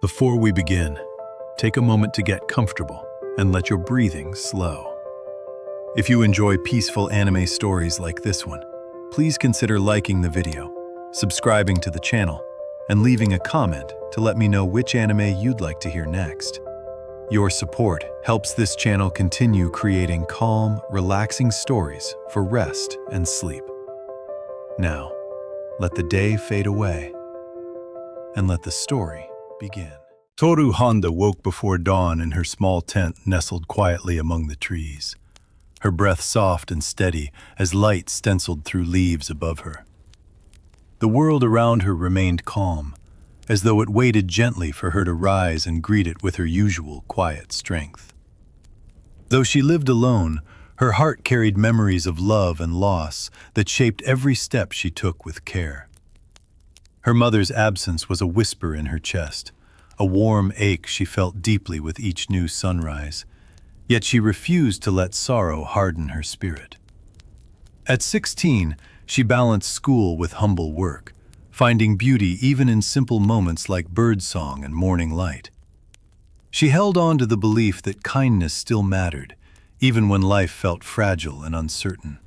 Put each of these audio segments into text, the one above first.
Before we begin, take a moment to get comfortable and let your breathing slow. If you enjoy peaceful anime stories like this one, please consider liking the video, subscribing to the channel, and leaving a comment to let me know which anime you'd like to hear next. Your support helps this channel continue creating calm, relaxing stories for rest and sleep. Now, let the day fade away and let the story begin. Tohru Honda woke before dawn in her small tent nestled quietly among the trees, her breath soft and steady as light stenciled through leaves above her. The world around her remained calm, as though it waited gently for her to rise and greet it with her usual quiet strength. Though she lived alone, her heart carried memories of love and loss that shaped every step she took with care. Her mother's absence was a whisper in her chest, a warm ache she felt deeply with each new sunrise, yet she refused to let sorrow harden her spirit. At 16, she balanced school with humble work, finding beauty even in simple moments like birdsong and morning light. She held on to the belief that kindness still mattered, even when life felt fragile and uncertain.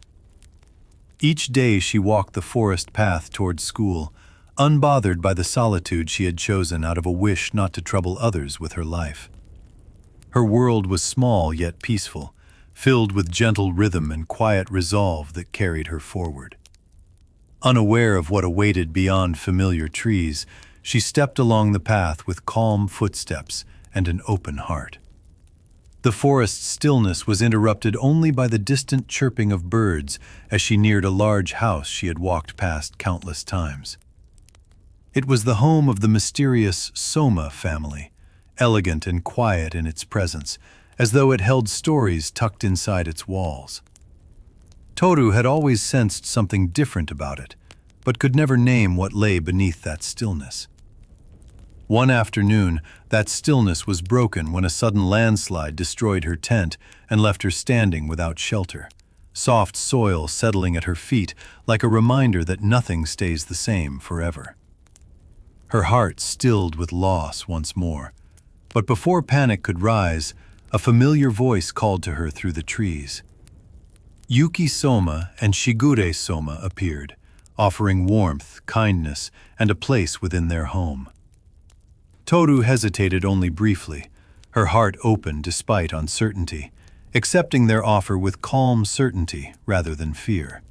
Each day she walked the forest path towards school, unbothered by the solitude she had chosen out of a wish not to trouble others with her life. Her world was small yet peaceful, filled with gentle rhythm and quiet resolve that carried her forward. Unaware of what awaited beyond familiar trees, she stepped along the path with calm footsteps and an open heart. The forest's stillness was interrupted only by the distant chirping of birds as she neared a large house she had walked past countless times. It was the home of the mysterious Sohma family, elegant and quiet in its presence, as though it held stories tucked inside its walls. Tohru had always sensed something different about it, but could never name what lay beneath that stillness. One afternoon, that stillness was broken when a sudden landslide destroyed her tent and left her standing without shelter, soft soil settling at her feet like a reminder that nothing stays the same forever. Her heart stilled with loss once more, but before panic could rise, a familiar voice called to her through the trees. Yuki Sohma and Shigure Sohma appeared, offering warmth, kindness, and a place within their home. Tohru hesitated only briefly, her heart open despite uncertainty, accepting their offer with calm certainty rather than fear.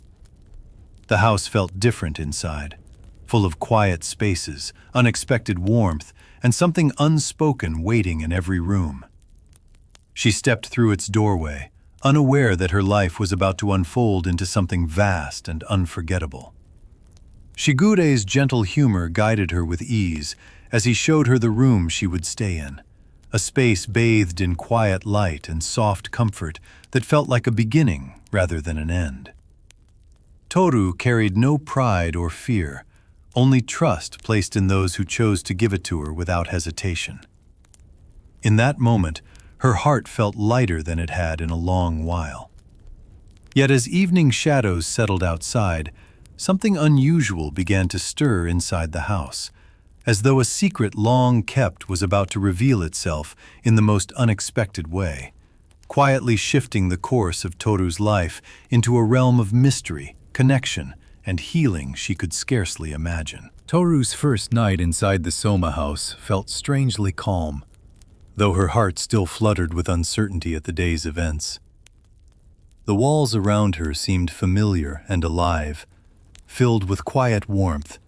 The house felt different inside, full of quiet spaces, unexpected warmth, and something unspoken waiting in every room. She stepped through its doorway, unaware that her life was about to unfold into something vast and unforgettable. Shigure's gentle humor guided her with ease as he showed her the room she would stay in, a space bathed in quiet light and soft comfort that felt like a beginning rather than an end. Tohru carried no pride or fear, only trust placed in those who chose to give it to her without hesitation. In that moment, her heart felt lighter than it had in a long while. Yet as evening shadows settled outside, something unusual began to stir inside the house, as though a secret long kept was about to reveal itself in the most unexpected way, quietly shifting the course of Tohru's life into a realm of mystery, connection, and healing she could scarcely imagine. Tohru's first night inside the Sohma house felt strangely calm, though her heart still fluttered with uncertainty at the day's events. The walls around her seemed familiar and alive, filled with quiet warmth,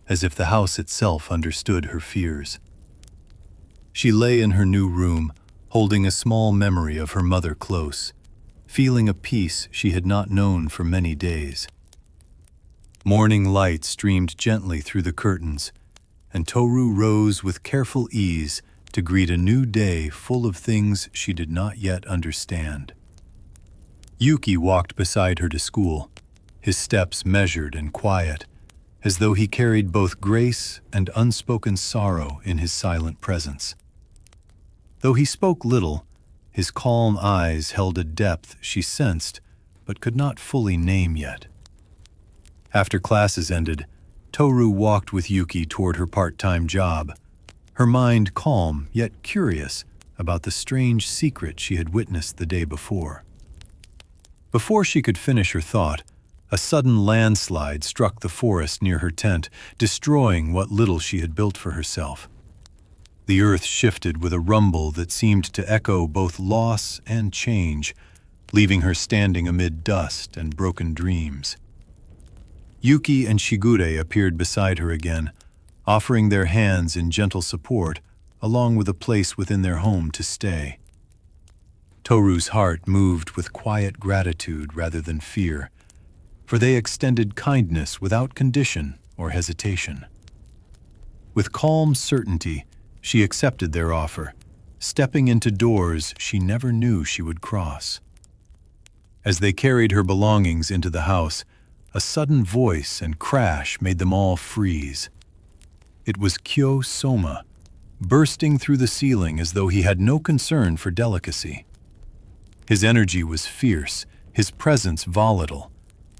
as if the house itself understood her fears. She lay in her new room, holding a small memory of her mother close, feeling a peace she had not known for many days. Morning light streamed gently through the curtains, and Tohru rose with careful ease to greet a new day full of things she did not yet understand. Yuki walked beside her to school, his steps measured and quiet, as though he carried both grace and unspoken sorrow in his silent presence. Though he spoke little, his calm eyes held a depth she sensed but could not fully name yet. After classes ended, Tohru walked with Yuki toward her part-time job, her mind calm yet curious about the strange secret she had witnessed the day before. Before she could finish her thought, a sudden landslide struck the forest near her tent, destroying what little she had built for herself. The earth shifted with a rumble that seemed to echo both loss and change, leaving her standing amid dust and broken dreams. Yuki and Shigure appeared beside her again, offering their hands in gentle support, along with a place within their home to stay. Tohru's heart moved with quiet gratitude rather than fear, for they extended kindness without condition or hesitation. With calm certainty, she accepted their offer, stepping into doors she never knew she would cross. As they carried her belongings into the house, a sudden voice and crash made them all freeze. It was Kyo Sohma, bursting through the ceiling as though he had no concern for delicacy. His energy was fierce, his presence volatile,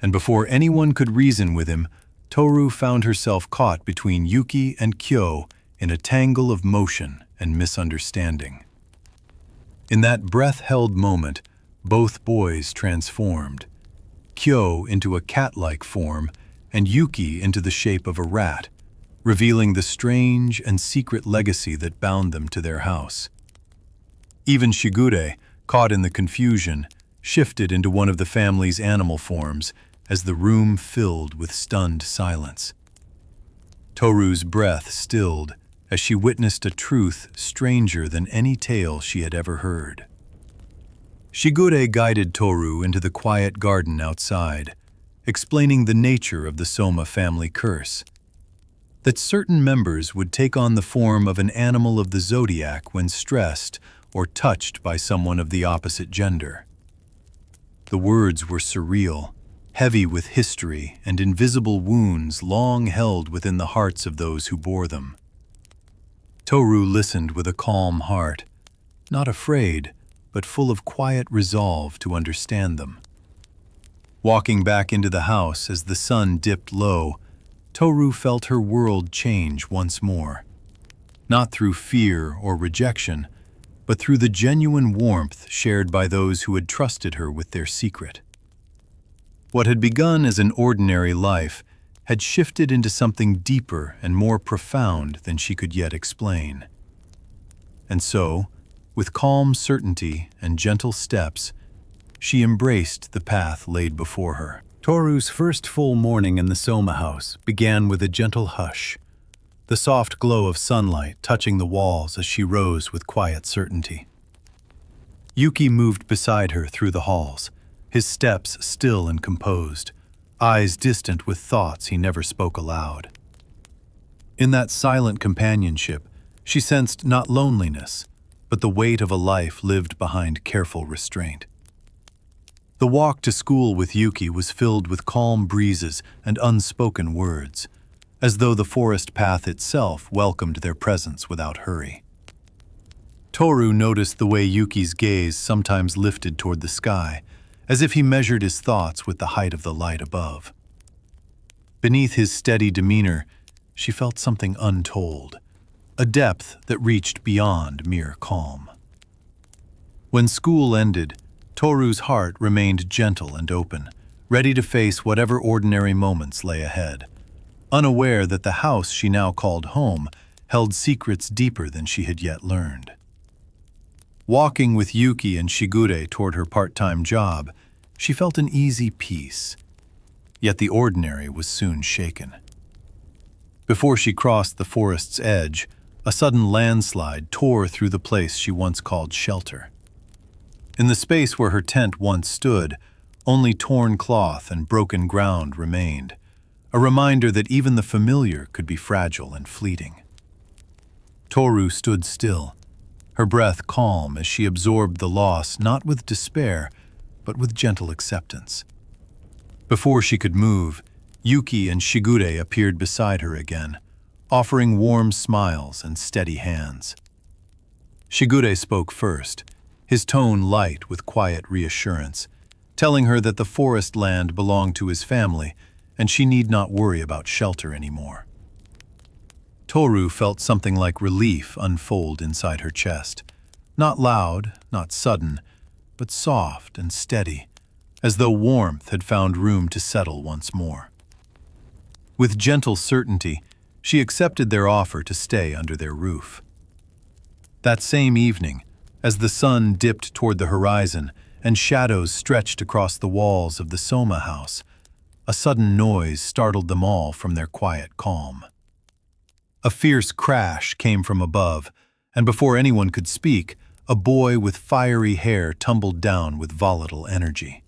and before anyone could reason with him, Tohru found herself caught between Yuki and Kyo in a tangle of motion and misunderstanding. In that breath-held moment, both boys transformed, Kyo into a cat-like form and Yuki into the shape of a rat, revealing the strange and secret legacy that bound them to their house. Even Shigure, caught in the confusion, shifted into one of the family's animal forms as the room filled with stunned silence. Tohru's breath stilled as she witnessed a truth stranger than any tale she had ever heard. Shigure guided Tohru into the quiet garden outside, explaining the nature of the Sohma family curse, that certain members would take on the form of an animal of the zodiac when stressed or touched by someone of the opposite gender. The words were surreal, heavy with history and invisible wounds long held within the hearts of those who bore them. Tohru listened with a calm heart, not afraid, but full of quiet resolve to understand them. Walking back into the house as the sun dipped low, Tohru felt her world change once more, not through fear or rejection, but through the genuine warmth shared by those who had trusted her with their secret. What had begun as an ordinary life had shifted into something deeper and more profound than she could yet explain. And so, with calm certainty and gentle steps, she embraced the path laid before her. Tohru's first full morning in the Sohma house began with a gentle hush, the soft glow of sunlight touching the walls as she rose with quiet certainty. Yuki moved beside her through the halls, his steps still and composed, eyes distant with thoughts he never spoke aloud. In that silent companionship, she sensed not loneliness, but the weight of a life lived behind careful restraint. The walk to school with Yuki was filled with calm breezes and unspoken words, as though the forest path itself welcomed their presence without hurry. Tohru noticed the way Yuki's gaze sometimes lifted toward the sky, as if he measured his thoughts with the height of the light above. Beneath his steady demeanor, she felt something untold, a depth that reached beyond mere calm. When school ended, Tohru's heart remained gentle and open, ready to face whatever ordinary moments lay ahead, unaware that the house she now called home held secrets deeper than she had yet learned. Walking with Yuki and Shigure toward her part-time job, she felt an easy peace, yet the ordinary was soon shaken. Before she crossed the forest's edge, a sudden landslide tore through the place she once called shelter. In the space where her tent once stood, only torn cloth and broken ground remained, a reminder that even the familiar could be fragile and fleeting. Tohru stood still, her breath calm as she absorbed the loss not with despair, but with gentle acceptance. Before she could move, Yuki and Shigure appeared beside her again, offering warm smiles and steady hands. Shigure spoke first, his tone light with quiet reassurance, telling her that the forest land belonged to his family and she need not worry about shelter anymore. Tohru felt something like relief unfold inside her chest. Not loud, not sudden, but soft and steady, as though warmth had found room to settle once more. With gentle certainty, she accepted their offer to stay under their roof. That same evening, as the sun dipped toward the horizon and shadows stretched across the walls of the Sohma house, a sudden noise startled them all from their quiet calm. A fierce crash came from above, and before anyone could speak, a boy with fiery hair tumbled down with volatile energy.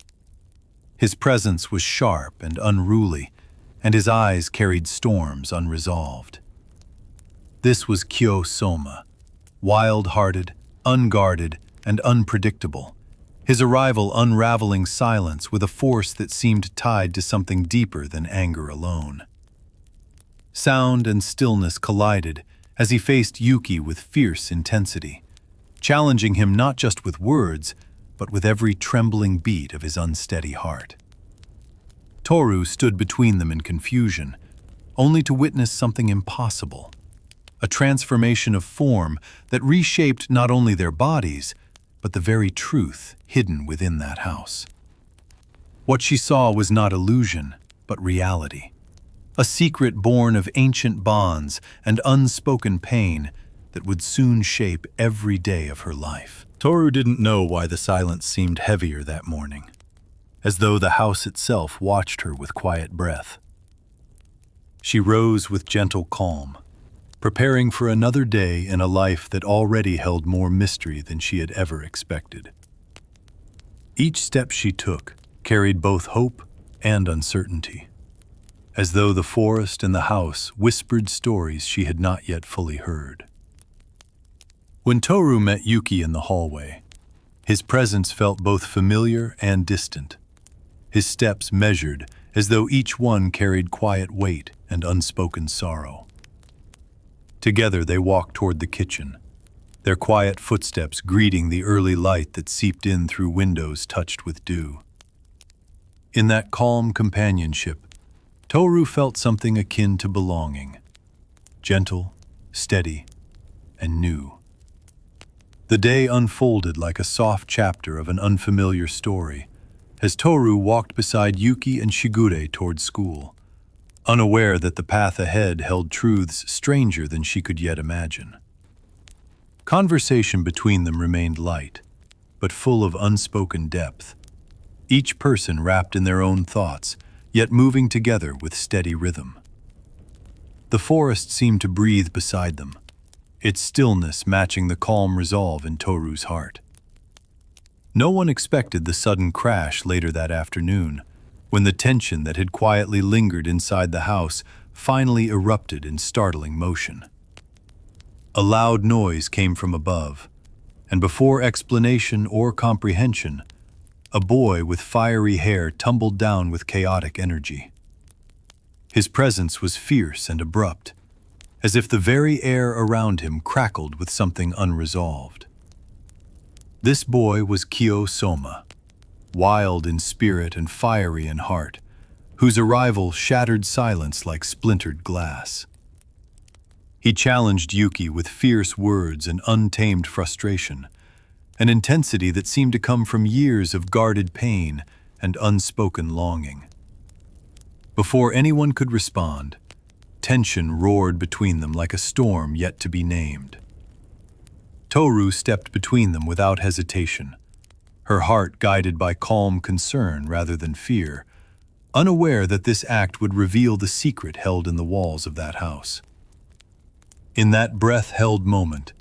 His presence was sharp and unruly, and his eyes carried storms unresolved. This was Kyo Sohma, wild-hearted, unguarded, and unpredictable, his arrival unraveling silence with a force that seemed tied to something deeper than anger alone. Sound and stillness collided as he faced Yuki with fierce intensity, challenging him not just with words, but with every trembling beat of his unsteady heart. Tohru stood between them in confusion, only to witness something impossible, a transformation of form that reshaped not only their bodies, but the very truth hidden within that house. What she saw was not illusion, but reality. A secret born of ancient bonds and unspoken pain that would soon shape every day of her life. Tohru didn't know why the silence seemed heavier that morning, as though the house itself watched her with quiet breath. She rose with gentle calm, preparing for another day in a life that already held more mystery than she had ever expected. Each step she took carried both hope and uncertainty, as though the forest and the house whispered stories she had not yet fully heard. When Tohru met Yuki in the hallway, his presence felt both familiar and distant, his steps measured as though each one carried quiet weight and unspoken sorrow. Together they walked toward the kitchen, their quiet footsteps greeting the early light that seeped in through windows touched with dew. In that calm companionship, Tohru felt something akin to belonging, gentle, steady, and new. The day unfolded like a soft chapter of an unfamiliar story, as Tohru walked beside Yuki and Shigure toward school, unaware that the path ahead held truths stranger than she could yet imagine. Conversation between them remained light, but full of unspoken depth, each person wrapped in their own thoughts, yet moving together with steady rhythm. The forest seemed to breathe beside them, its stillness matching the calm resolve in Tohru's heart. No one expected the sudden crash later that afternoon, when the tension that had quietly lingered inside the house finally erupted in startling motion. A loud noise came from above, and before explanation or comprehension, a boy with fiery hair tumbled down with chaotic energy. His presence was fierce and abrupt, as if the very air around him crackled with something unresolved. This boy was Kyo Sohma, wild in spirit and fiery in heart, whose arrival shattered silence like splintered glass. He challenged Yuki with fierce words and untamed frustration, an intensity that seemed to come from years of guarded pain and unspoken longing. Before anyone could respond, tension roared between them like a storm yet to be named. Tohru stepped between them without hesitation, her heart guided by calm concern rather than fear, unaware that this act would reveal the secret held in the walls of that house. In that breath-held moment,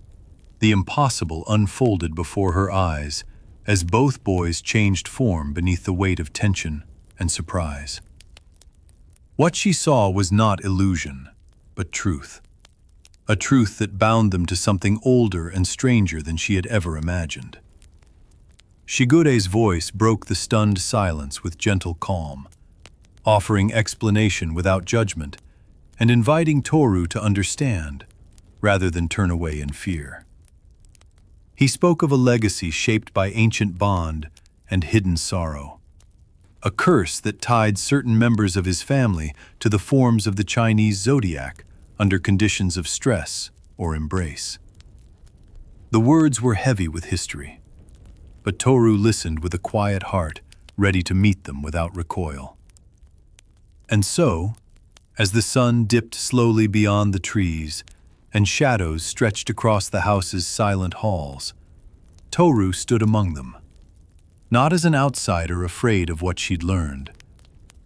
the impossible unfolded before her eyes as both boys changed form beneath the weight of tension and surprise. What she saw was not illusion, but truth. A truth that bound them to something older and stranger than she had ever imagined. Shigure's voice broke the stunned silence with gentle calm, offering explanation without judgment and inviting Tohru to understand rather than turn away in fear. He spoke of a legacy shaped by ancient bond and hidden sorrow, a curse that tied certain members of his family to the forms of the Chinese Zodiac, under conditions of stress or embrace. The words were heavy with history, but Tohru listened with a quiet heart, ready to meet them without recoil. And so, as the sun dipped slowly beyond the trees and shadows stretched across the house's silent halls, Tohru stood among them, not as an outsider afraid of what she'd learned,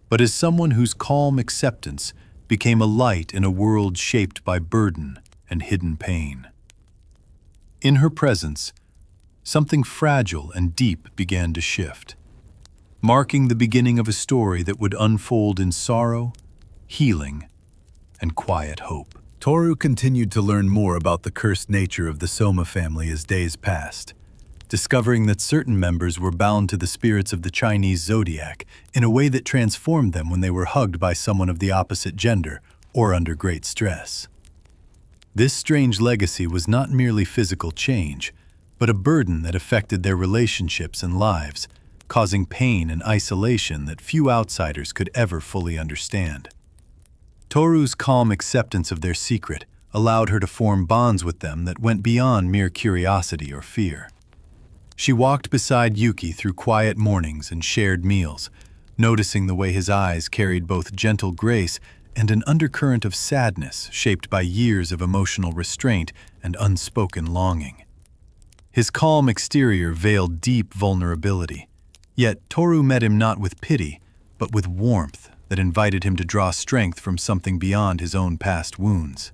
but as someone whose calm acceptance became a light in a world shaped by burden and hidden pain. In her presence, something fragile and deep began to shift, marking the beginning of a story that would unfold in sorrow, healing, and quiet hope. Tohru continued to learn more about the cursed nature of the Sohma family as days passed, discovering that certain members were bound to the spirits of the Chinese Zodiac in a way that transformed them when they were hugged by someone of the opposite gender or under great stress. This strange legacy was not merely physical change, but a burden that affected their relationships and lives, causing pain and isolation that few outsiders could ever fully understand. Tohru's calm acceptance of their secret allowed her to form bonds with them that went beyond mere curiosity or fear. She walked beside Yuki through quiet mornings and shared meals, noticing the way his eyes carried both gentle grace and an undercurrent of sadness shaped by years of emotional restraint and unspoken longing. His calm exterior veiled deep vulnerability, yet Tohru met him not with pity, but with warmth that invited him to draw strength from something beyond his own past wounds.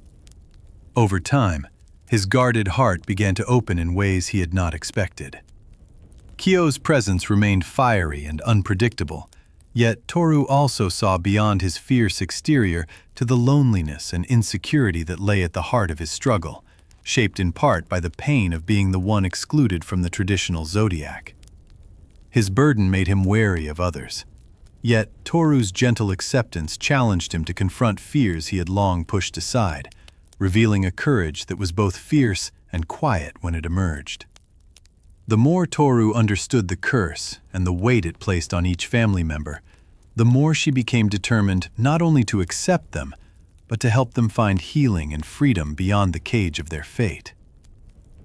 Over time, his guarded heart began to open in ways he had not expected. Kyo's presence remained fiery and unpredictable, yet Tohru also saw beyond his fierce exterior to the loneliness and insecurity that lay at the heart of his struggle, shaped in part by the pain of being the one excluded from the traditional zodiac. His burden made him wary of others, yet Tohru's gentle acceptance challenged him to confront fears he had long pushed aside, revealing a courage that was both fierce and quiet when it emerged. The more Tohru understood the curse and the weight it placed on each family member, the more she became determined not only to accept them, but to help them find healing and freedom beyond the cage of their fate.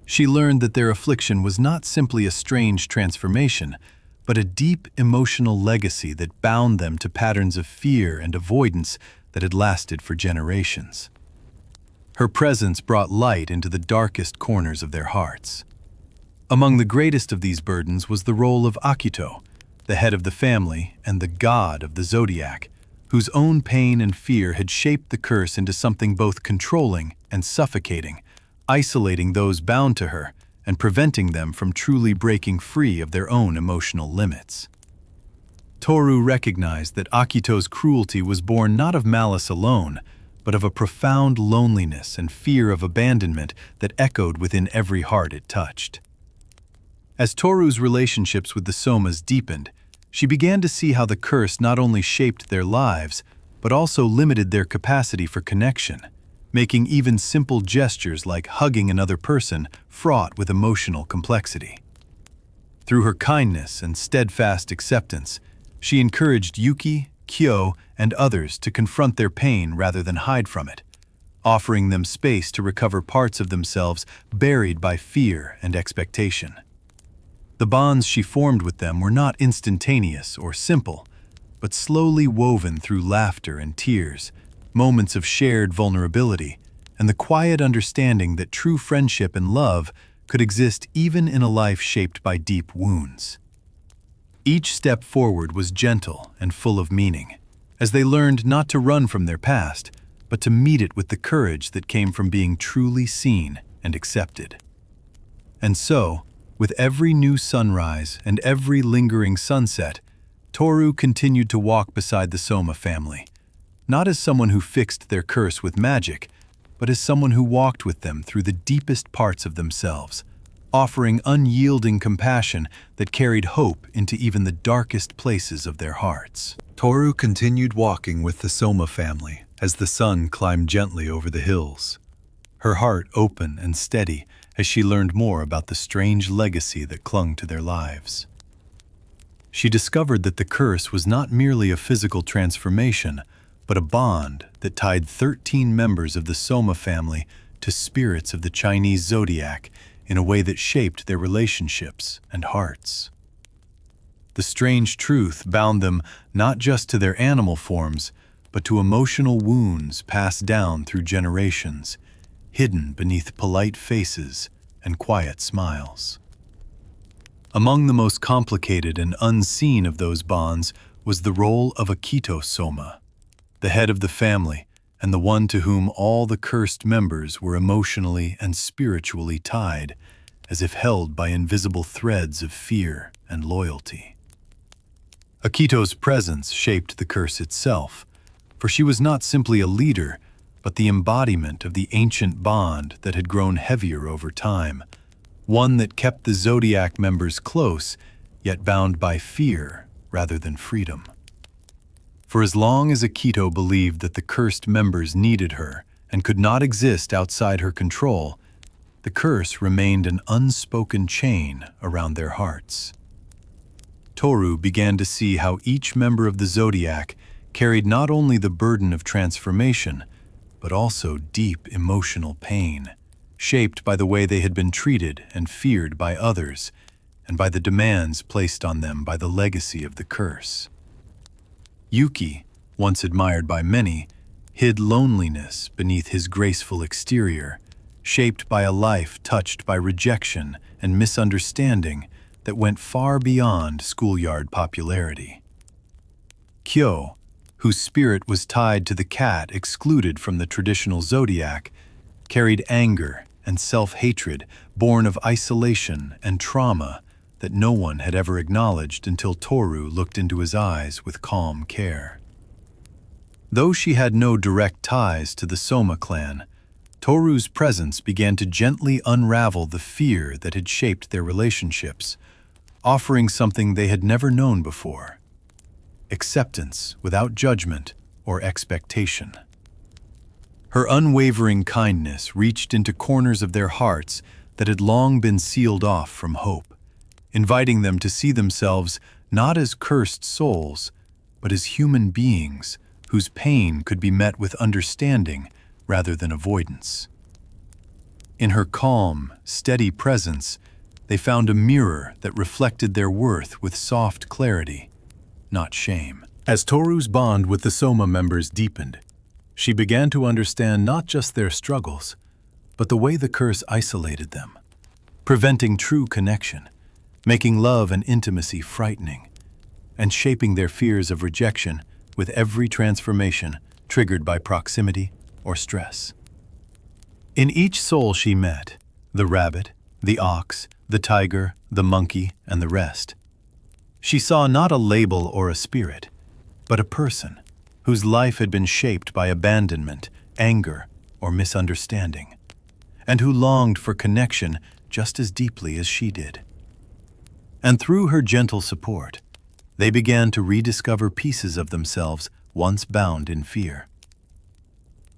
She learned that their affliction was not simply a strange transformation, but a deep emotional legacy that bound them to patterns of fear and avoidance that had lasted for generations. Her presence brought light into the darkest corners of their hearts. Among the greatest of these burdens was the role of Akito, the head of the family and the god of the zodiac, whose own pain and fear had shaped the curse into something both controlling and suffocating, isolating those bound to her and preventing them from truly breaking free of their own emotional limits. Tohru recognized that Akito's cruelty was born not of malice alone, but of a profound loneliness and fear of abandonment that echoed within every heart it touched. As Tohru's relationships with the Sohmas deepened, she began to see how the curse not only shaped their lives, but also limited their capacity for connection, making even simple gestures like hugging another person fraught with emotional complexity. Through her kindness and steadfast acceptance, she encouraged Yuki, Kyo, and others to confront their pain rather than hide from it, offering them space to recover parts of themselves buried by fear and expectation. The bonds she formed with them were not instantaneous or simple, but slowly woven through laughter and tears, moments of shared vulnerability, and the quiet understanding that true friendship and love could exist even in a life shaped by deep wounds. Each step forward was gentle and full of meaning, as they learned not to run from their past, but to meet it with the courage that came from being truly seen and accepted. And so, with every new sunrise and every lingering sunset, Tohru continued to walk beside the Sohma family, not as someone who fixed their curse with magic, but as someone who walked with them through the deepest parts of themselves, offering unyielding compassion that carried hope into even the darkest places of their hearts. Tohru continued walking with the Sohma family as the sun climbed gently over the hills, her heart open and steady as she learned more about the strange legacy that clung to their lives. She discovered that the curse was not merely a physical transformation, but a bond that tied 13 members of the Sohma family to spirits of the Chinese Zodiac in a way that shaped their relationships and hearts. The strange truth bound them not just to their animal forms, but to emotional wounds passed down through generations, hidden beneath polite faces and quiet smiles. Among the most complicated and unseen of those bonds was the role of Akito Sohma, the head of the family and the one to whom all the cursed members were emotionally and spiritually tied, as if held by invisible threads of fear and loyalty. Akito's presence shaped the curse itself, for she was not simply a leader, but the embodiment of the ancient bond that had grown heavier over time, one that kept the Zodiac members close, yet bound by fear rather than freedom. For as long as Akito believed that the cursed members needed her and could not exist outside her control, the curse remained an unspoken chain around their hearts. Tohru began to see how each member of the Zodiac carried not only the burden of transformation, but also deep emotional pain, shaped by the way they had been treated and feared by others, and by the demands placed on them by the legacy of the curse. Yuki, once admired by many, hid loneliness beneath his graceful exterior, shaped by a life touched by rejection and misunderstanding that went far beyond schoolyard popularity. Kyo, whose spirit was tied to the cat excluded from the traditional Zodiac, carried anger and self-hatred born of isolation and trauma that no one had ever acknowledged until Tohru looked into his eyes with calm care. Though she had no direct ties to the Sohma clan, Tohru's presence began to gently unravel the fear that had shaped their relationships, offering something they had never known before: acceptance without judgment or expectation. Her unwavering kindness reached into corners of their hearts that had long been sealed off from hope, inviting them to see themselves not as cursed souls, but as human beings whose pain could be met with understanding rather than avoidance. In her calm, steady presence, they found a mirror that reflected their worth with soft clarity, not shame. As Tohru's bond with the Sohma members deepened, she began to understand not just their struggles, but the way the curse isolated them, preventing true connection, making love and intimacy frightening, and shaping their fears of rejection with every transformation triggered by proximity or stress. In each soul she met, the rabbit, the ox, the tiger, the monkey, and the rest, she saw not a label or a spirit, but a person whose life had been shaped by abandonment, anger, or misunderstanding, and who longed for connection just as deeply as she did. And through her gentle support, they began to rediscover pieces of themselves once bound in fear.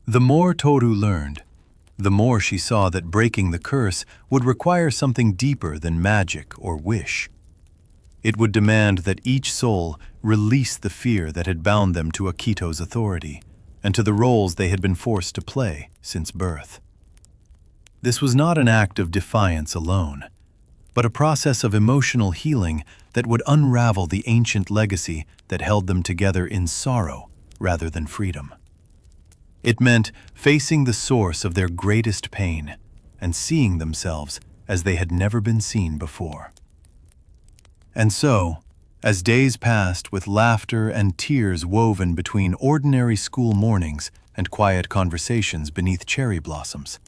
The more Tohru learned, the more she saw that breaking the curse would require something deeper than magic or wish. It would demand that each soul release the fear that had bound them to Akito's authority and to the roles they had been forced to play since birth. This was not an act of defiance alone, but a process of emotional healing that would unravel the ancient legacy that held them together in sorrow rather than freedom. It meant facing the source of their greatest pain and seeing themselves as they had never been seen before. And so, as days passed with laughter and tears woven between ordinary school mornings and quiet conversations beneath cherry blossoms,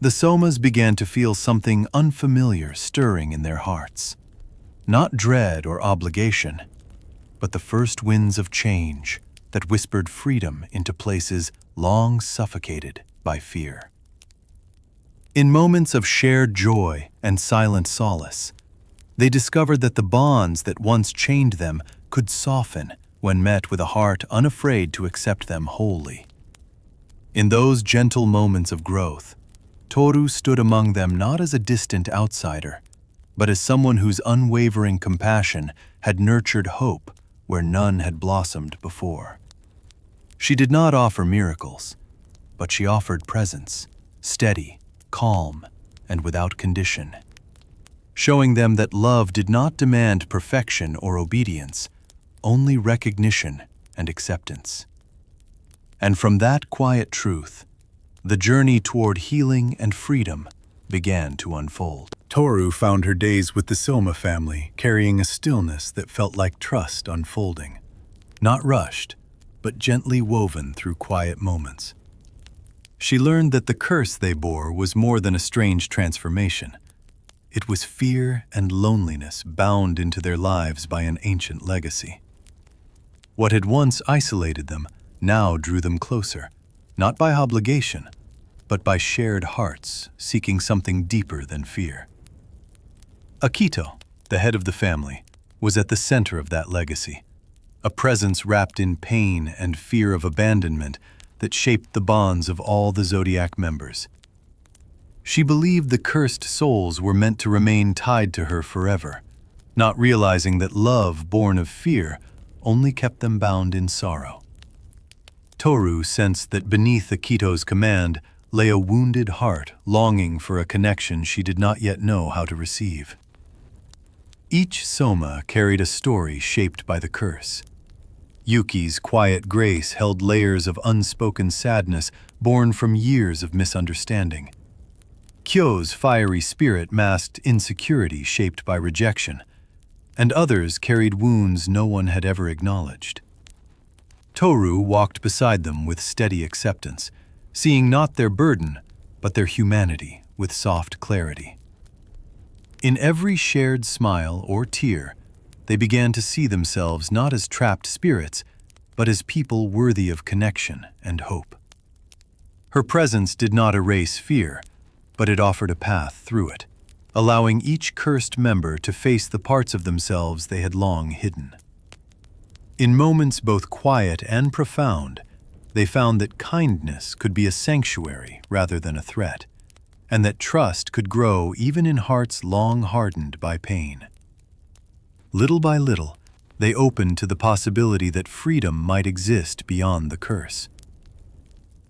the Sohmas began to feel something unfamiliar stirring in their hearts. Not dread or obligation, but the first winds of change that whispered freedom into places long suffocated by fear. In moments of shared joy and silent solace, they discovered that the bonds that once chained them could soften when met with a heart unafraid to accept them wholly. In those gentle moments of growth, Tohru stood among them not as a distant outsider, but as someone whose unwavering compassion had nurtured hope where none had blossomed before. She did not offer miracles, but she offered presence, steady, calm, and without condition, showing them that love did not demand perfection or obedience, only recognition and acceptance. And from that quiet truth, the journey toward healing and freedom began to unfold. Tohru found her days with the Sohma family carrying a stillness that felt like trust unfolding, not rushed, but gently woven through quiet moments. She learned that the curse they bore was more than a strange transformation. It was fear and loneliness bound into their lives by an ancient legacy. What had once isolated them now drew them closer, not by obligation, but by shared hearts seeking something deeper than fear. Akito, the head of the family, was at the center of that legacy, a presence wrapped in pain and fear of abandonment that shaped the bonds of all the Zodiac members. She believed the cursed souls were meant to remain tied to her forever, not realizing that love born of fear only kept them bound in sorrow. Tohru sensed that beneath Akito's command lay a wounded heart longing for a connection she did not yet know how to receive. Each Sohma carried a story shaped by the curse. Yuki's quiet grace held layers of unspoken sadness born from years of misunderstanding. Kyo's fiery spirit masked insecurity shaped by rejection, and others carried wounds no one had ever acknowledged. Tohru walked beside them with steady acceptance, seeing not their burden, but their humanity with soft clarity. In every shared smile or tear, they began to see themselves not as trapped spirits, but as people worthy of connection and hope. Her presence did not erase fear, but it offered a path through it, allowing each cursed member to face the parts of themselves they had long hidden. In moments both quiet and profound, they found that kindness could be a sanctuary rather than a threat, and that trust could grow even in hearts long hardened by pain. Little by little, they opened to the possibility that freedom might exist beyond the curse.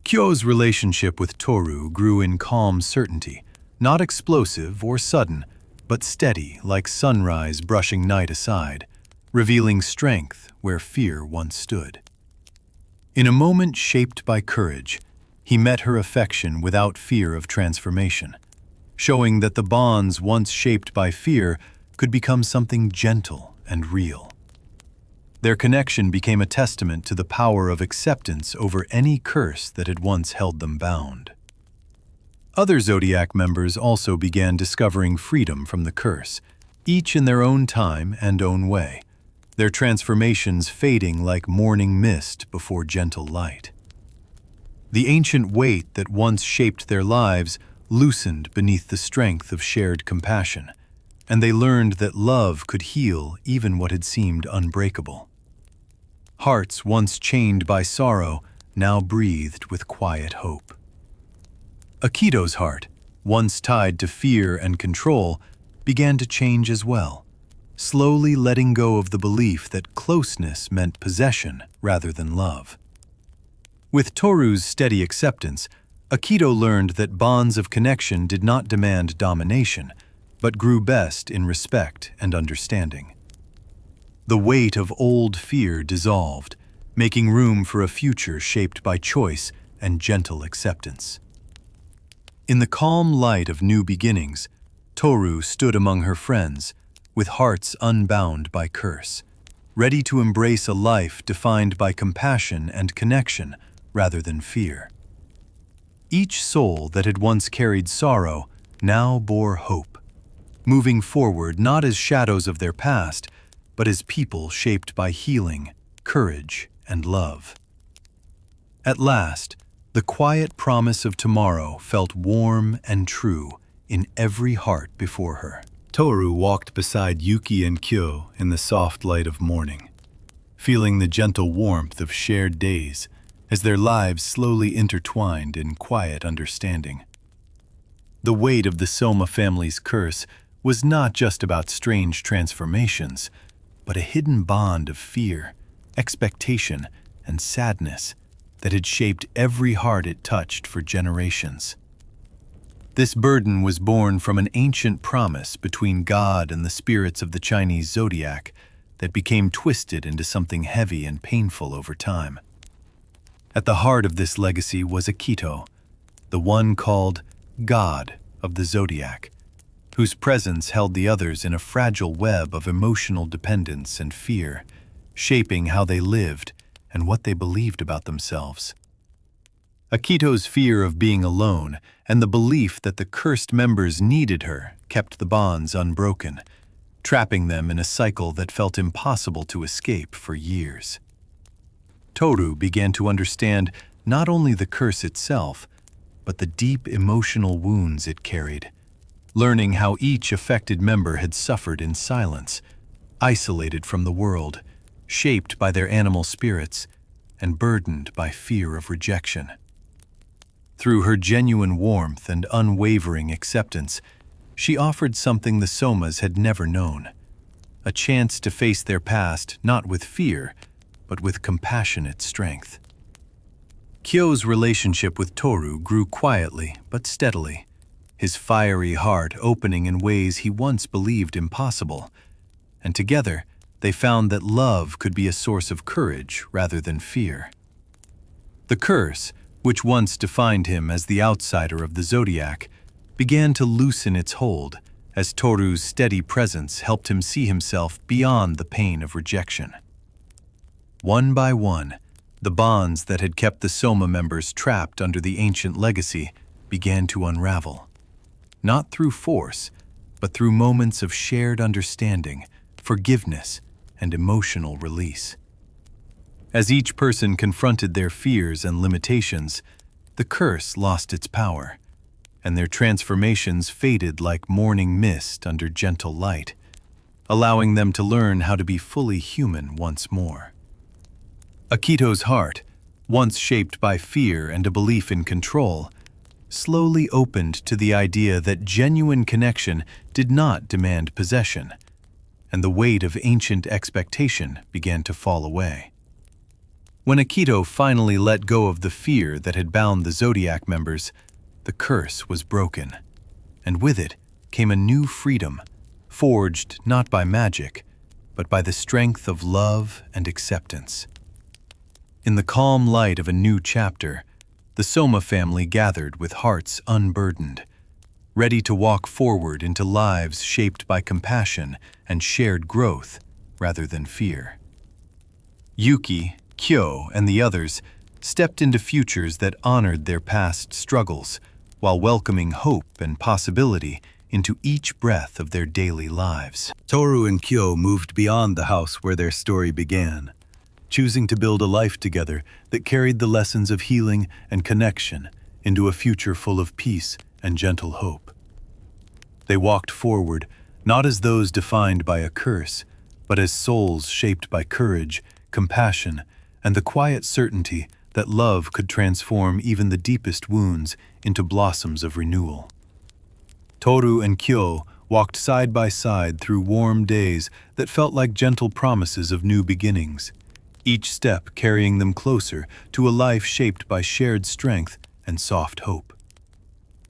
Kyo's relationship with Tohru grew in calm certainty, not explosive or sudden, but steady like sunrise brushing night aside, revealing strength where fear once stood. In a moment shaped by courage, he met her affection without fear of transformation, showing that the bonds once shaped by fear could become something gentle and real. Their connection became a testament to the power of acceptance over any curse that had once held them bound. Other Zodiac members also began discovering freedom from the curse, each in their own time and own way, their transformations fading like morning mist before gentle light. The ancient weight that once shaped their lives loosened beneath the strength of shared compassion, and they learned that love could heal even what had seemed unbreakable. Hearts once chained by sorrow now breathed with quiet hope. Akito's heart, once tied to fear and control, began to change as well, slowly letting go of the belief that closeness meant possession rather than love. With Tohru's steady acceptance, Akito learned that bonds of connection did not demand domination, but grew best in respect and understanding. The weight of old fear dissolved, making room for a future shaped by choice and gentle acceptance. In the calm light of new beginnings, Tohru stood among her friends, with hearts unbound by curse, ready to embrace a life defined by compassion and connection rather than fear. Each soul that had once carried sorrow now bore hope, moving forward not as shadows of their past, but as people shaped by healing, courage, and love. At last, the quiet promise of tomorrow felt warm and true in every heart before her. Tohru walked beside Yuki and Kyo in the soft light of morning, feeling the gentle warmth of shared days as their lives slowly intertwined in quiet understanding. The weight of the Sohma family's curse was not just about strange transformations, but a hidden bond of fear, expectation, and sadness that had shaped every heart it touched for generations. This burden was born from an ancient promise between God and the spirits of the Chinese Zodiac that became twisted into something heavy and painful over time. At the heart of this legacy was Akito, the one called God of the Zodiac, whose presence held the others in a fragile web of emotional dependence and fear, shaping how they lived and what they believed about themselves. Akito's fear of being alone and the belief that the cursed members needed her kept the bonds unbroken, trapping them in a cycle that felt impossible to escape for years. Tohru began to understand not only the curse itself, but the deep emotional wounds it carried, learning how each affected member had suffered in silence, isolated from the world, shaped by their animal spirits, and burdened by fear of rejection. Through her genuine warmth and unwavering acceptance, she offered something the Sohmas had never known, a chance to face their past not with fear, but with compassionate strength. Kyo's relationship with Tohru grew quietly but steadily, his fiery heart opening in ways he once believed impossible, and together they found that love could be a source of courage rather than fear. The curse, which once defined him as the outsider of the Zodiac, began to loosen its hold as Tohru's steady presence helped him see himself beyond the pain of rejection. One by one, the bonds that had kept the Sohma members trapped under the ancient legacy began to unravel, not through force, but through moments of shared understanding, forgiveness, and emotional release. As each person confronted their fears and limitations, the curse lost its power, and their transformations faded like morning mist under gentle light, allowing them to learn how to be fully human once more. Akito's heart, once shaped by fear and a belief in control, slowly opened to the idea that genuine connection did not demand possession, and the weight of ancient expectation began to fall away. When Akito finally let go of the fear that had bound the Zodiac members, the curse was broken, and with it came a new freedom, forged not by magic, but by the strength of love and acceptance. In the calm light of a new chapter, the Sohma family gathered with hearts unburdened, ready to walk forward into lives shaped by compassion and shared growth rather than fear. Yuki, Kyo, and the others stepped into futures that honored their past struggles while welcoming hope and possibility into each breath of their daily lives. Tohru and Kyo moved beyond the house where their story began, choosing to build a life together that carried the lessons of healing and connection into a future full of peace and gentle hope. They walked forward, not as those defined by a curse, but as souls shaped by courage, compassion, and the quiet certainty that love could transform even the deepest wounds into blossoms of renewal. Tohru and Kyo walked side by side through warm days that felt like gentle promises of new beginnings, each step carrying them closer to a life shaped by shared strength and soft hope.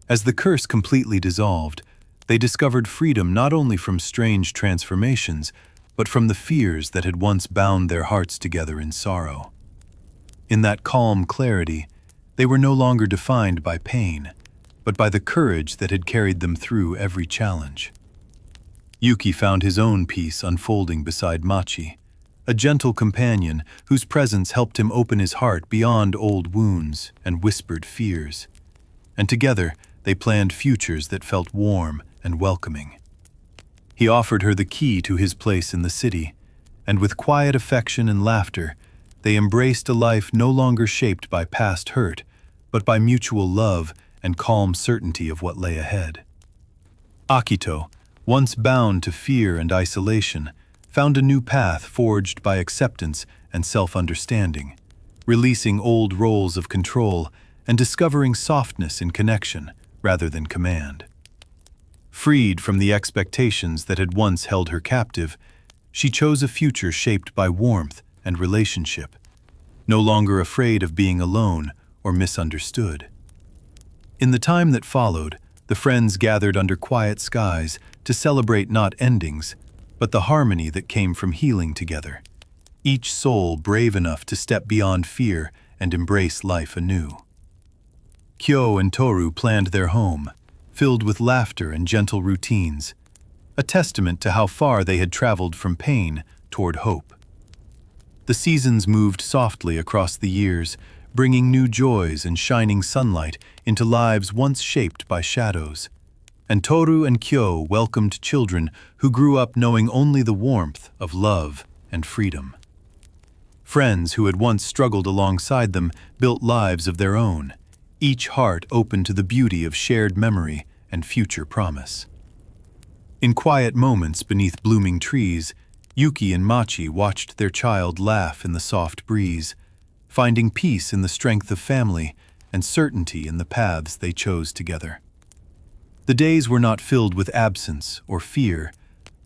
As the curse completely dissolved, they discovered freedom not only from strange transformations, but from the fears that had once bound their hearts together in sorrow. In that calm clarity, they were no longer defined by pain, but by the courage that had carried them through every challenge. Yuki found his own peace unfolding beside Machi, a gentle companion whose presence helped him open his heart beyond old wounds and whispered fears. And together, they planned futures that felt warm and welcoming. He offered her the key to his place in the city, and with quiet affection and laughter, they embraced a life no longer shaped by past hurt, but by mutual love and calm certainty of what lay ahead. Akito, once bound to fear and isolation, found a new path forged by acceptance and self-understanding, releasing old roles of control and discovering softness in connection rather than command. Freed from the expectations that had once held her captive, she chose a future shaped by warmth and relationship, no longer afraid of being alone or misunderstood. In the time that followed, the friends gathered under quiet skies to celebrate not endings, but the harmony that came from healing together, each soul brave enough to step beyond fear and embrace life anew. Kyo and Tohru planned their home, filled with laughter and gentle routines, a testament to how far they had traveled from pain toward hope. The seasons moved softly across the years, bringing new joys and shining sunlight into lives once shaped by shadows. And Tohru and Kyo welcomed children who grew up knowing only the warmth of love and freedom. Friends who had once struggled alongside them built lives of their own, each heart open to the beauty of shared memory and future promise. In quiet moments beneath blooming trees, Yuki and Machi watched their child laugh in the soft breeze, finding peace in the strength of family and certainty in the paths they chose together. The days were not filled with absence or fear,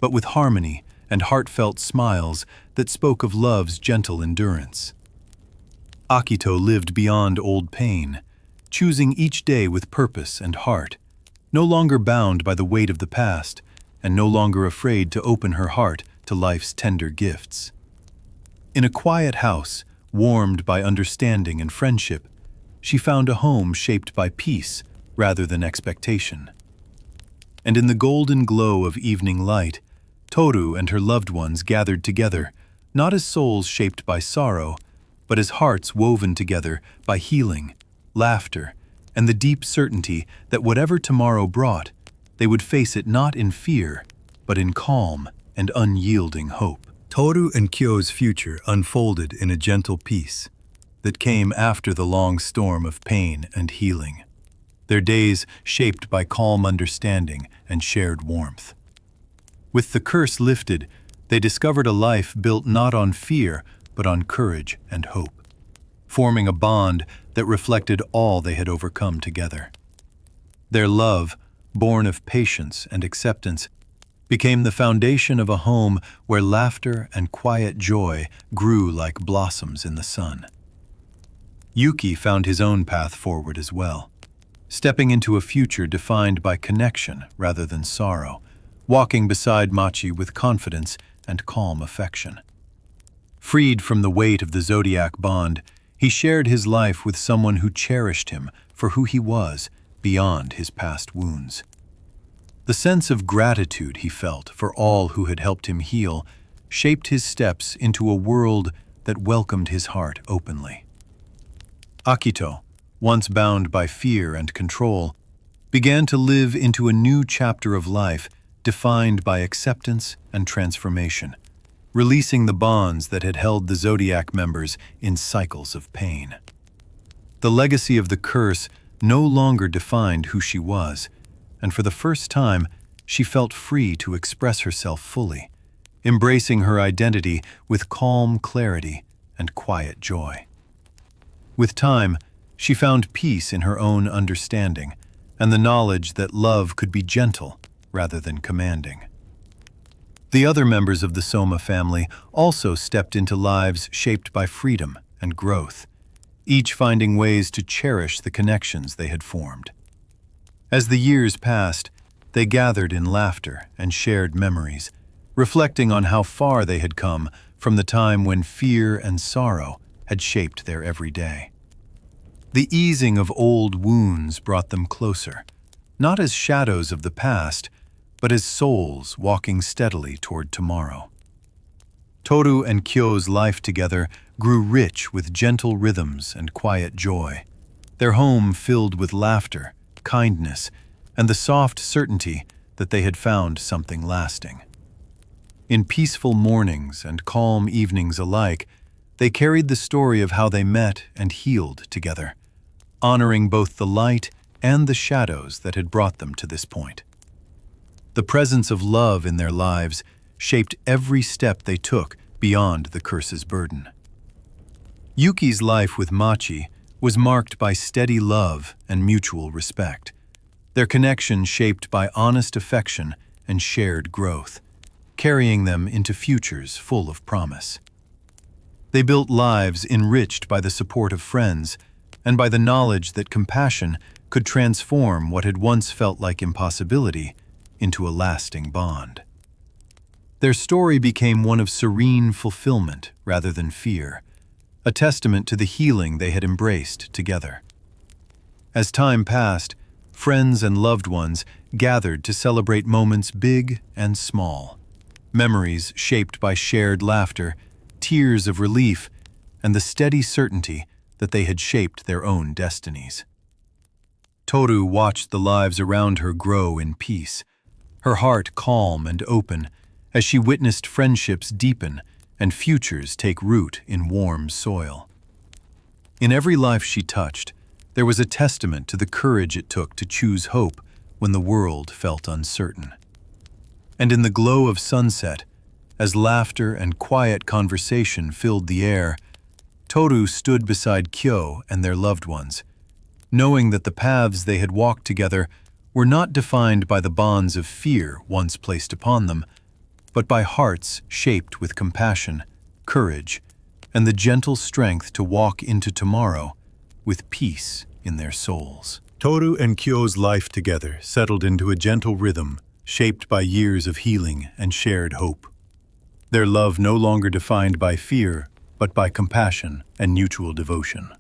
but with harmony and heartfelt smiles that spoke of love's gentle endurance. Akito lived beyond old pain, choosing each day with purpose and heart, no longer bound by the weight of the past and no longer afraid to open her heart to life's tender gifts. In a quiet house, warmed by understanding and friendship, she found a home shaped by peace rather than expectation. And in the golden glow of evening light, Tohru and her loved ones gathered together, not as souls shaped by sorrow, but as hearts woven together by healing, laughter, and the deep certainty that whatever tomorrow brought, they would face it not in fear, but in calm and unyielding hope. Tohru and Kyo's future unfolded in a gentle peace that came after the long storm of pain and healing, their days shaped by calm understanding and shared warmth. With the curse lifted, they discovered a life built not on fear, but on courage and hope, forming a bond that reflected all they had overcome together. Their love, born of patience and acceptance, became the foundation of a home where laughter and quiet joy grew like blossoms in the sun. Yuki found his own path forward as well, stepping into a future defined by connection rather than sorrow, walking beside Machi with confidence and calm affection. Freed from the weight of the Zodiac bond, he shared his life with someone who cherished him for who he was beyond his past wounds. The sense of gratitude he felt for all who had helped him heal shaped his steps into a world that welcomed his heart openly. Akito, once bound by fear and control, began to live into a new chapter of life defined by acceptance and transformation, releasing the bonds that had held the Zodiac members in cycles of pain. The legacy of the curse no longer defined who she was, and for the first time, she felt free to express herself fully, embracing her identity with calm clarity and quiet joy. With time, she found peace in her own understanding and the knowledge that love could be gentle rather than commanding. The other members of the Sohma family also stepped into lives shaped by freedom and growth, each finding ways to cherish the connections they had formed. As the years passed, they gathered in laughter and shared memories, reflecting on how far they had come from the time when fear and sorrow had shaped their everyday. The easing of old wounds brought them closer, not as shadows of the past, but as souls walking steadily toward tomorrow. Tohru and Kyo's life together grew rich with gentle rhythms and quiet joy, their home filled with laughter, kindness, and the soft certainty that they had found something lasting. In peaceful mornings and calm evenings alike, they carried the story of how they met and healed together, honoring both the light and the shadows that had brought them to this point. The presence of love in their lives shaped every step they took beyond the curse's burden. Yuki's life with Machi was marked by steady love and mutual respect, their connection shaped by honest affection and shared growth, carrying them into futures full of promise. They built lives enriched by the support of friends and by the knowledge that compassion could transform what had once felt like impossibility into a lasting bond. Their story became one of serene fulfillment rather than fear, a testament to the healing they had embraced together. As time passed, friends and loved ones gathered to celebrate moments big and small, memories shaped by shared laughter, tears of relief, and the steady certainty that they had shaped their own destinies. Tohru watched the lives around her grow in peace, her heart calm and open as she witnessed friendships deepen and futures take root in warm soil. In every life she touched, there was a testament to the courage it took to choose hope when the world felt uncertain. And in the glow of sunset, as laughter and quiet conversation filled the air, Tohru stood beside Kyo and their loved ones, knowing that the paths they had walked together were not defined by the bonds of fear once placed upon them, but by hearts shaped with compassion, courage, and the gentle strength to walk into tomorrow with peace in their souls. Tohru and Kyo's life together settled into a gentle rhythm, shaped by years of healing and shared hope. Their love no longer defined by fear, but by compassion and mutual devotion.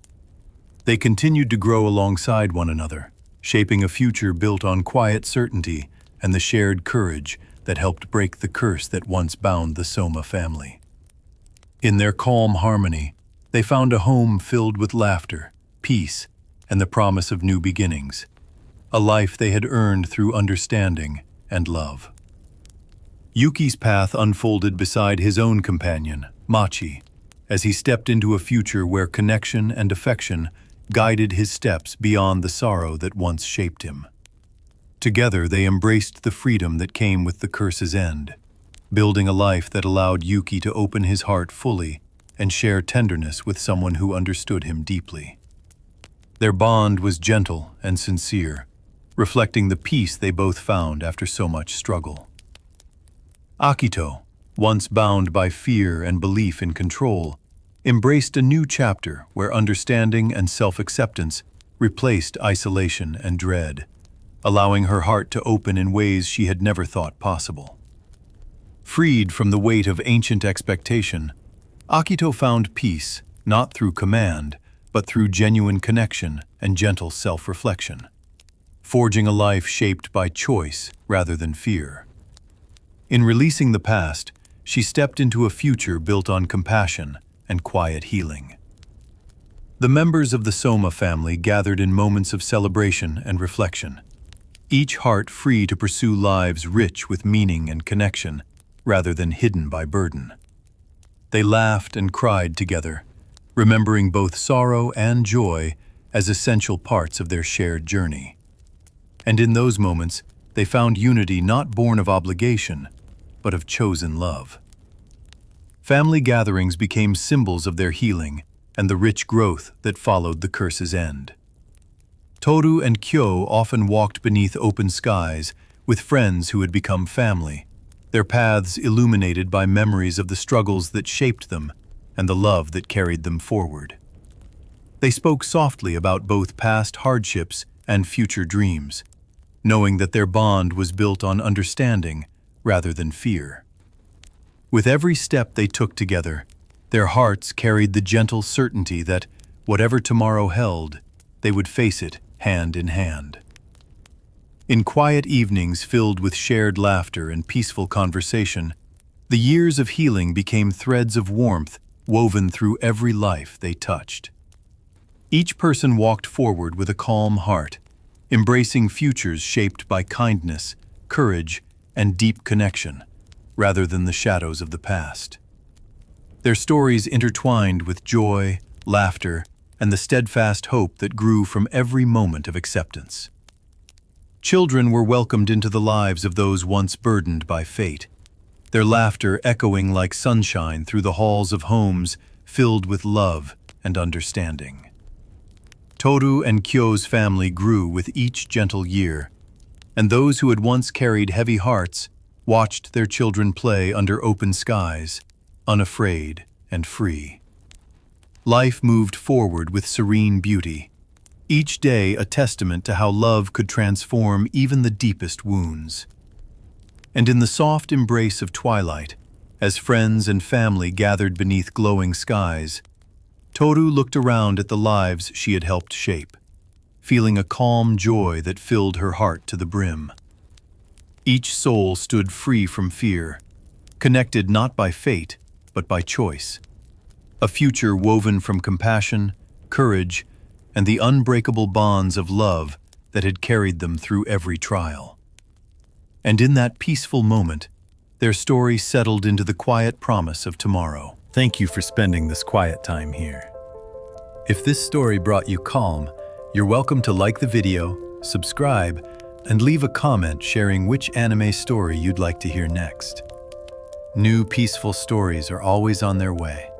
They continued to grow alongside one another, shaping a future built on quiet certainty and the shared courage that helped break the curse that once bound the Sohma family. In their calm harmony, they found a home filled with laughter, peace, and the promise of new beginnings, a life they had earned through understanding and love. Yuki's path unfolded beside his own companion, Machi, as he stepped into a future where connection and affection guided his steps beyond the sorrow that once shaped him. Together they embraced the freedom that came with the curse's end, building a life that allowed Yuki to open his heart fully and share tenderness with someone who understood him deeply. Their bond was gentle and sincere, reflecting the peace they both found after so much struggle. Akito, once bound by fear and belief in control, embraced a new chapter where understanding and self-acceptance replaced isolation and dread, allowing her heart to open in ways she had never thought possible. Freed from the weight of ancient expectation, Akito found peace not through command, but through genuine connection and gentle self-reflection, forging a life shaped by choice rather than fear. In releasing the past, she stepped into a future built on compassion and quiet healing. The members of the Sohma family gathered in moments of celebration and reflection, each heart free to pursue lives rich with meaning and connection rather than hidden by burden. They laughed and cried together, remembering both sorrow and joy as essential parts of their shared journey. And in those moments, they found unity not born of obligation, but of chosen love. Family gatherings became symbols of their healing and the rich growth that followed the curse's end. Tohru and Kyo often walked beneath open skies with friends who had become family, their paths illuminated by memories of the struggles that shaped them and the love that carried them forward. They spoke softly about both past hardships and future dreams, knowing that their bond was built on understanding rather than fear. With every step they took together, their hearts carried the gentle certainty that, whatever tomorrow held, they would face it hand in hand. In quiet evenings filled with shared laughter and peaceful conversation, the years of healing became threads of warmth woven through every life they touched. Each person walked forward with a calm heart, embracing futures shaped by kindness, courage, and deep connection, rather than the shadows of the past. Their stories intertwined with joy, laughter, and the steadfast hope that grew from every moment of acceptance. Children were welcomed into the lives of those once burdened by fate, their laughter echoing like sunshine through the halls of homes filled with love and understanding. Tohru and Kyo's family grew with each gentle year, and those who had once carried heavy hearts watched their children play under open skies, unafraid and free. Life moved forward with serene beauty, each day a testament to how love could transform even the deepest wounds. And in the soft embrace of twilight, as friends and family gathered beneath glowing skies, Tohru looked around at the lives she had helped shape, feeling a calm joy that filled her heart to the brim. Each soul stood free from fear, connected not by fate, but by choice. A future woven from compassion, courage, and the unbreakable bonds of love that had carried them through every trial. And in that peaceful moment, their story settled into the quiet promise of tomorrow. Thank you for spending this quiet time here. If this story brought you calm, you're welcome to like the video, subscribe, and leave a comment sharing which anime story you'd like to hear next. New peaceful stories are always on their way.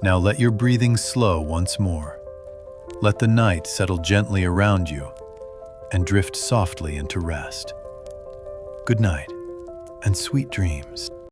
Now let your breathing slow once more. Let the night settle gently around you and drift softly into rest. Good night and sweet dreams.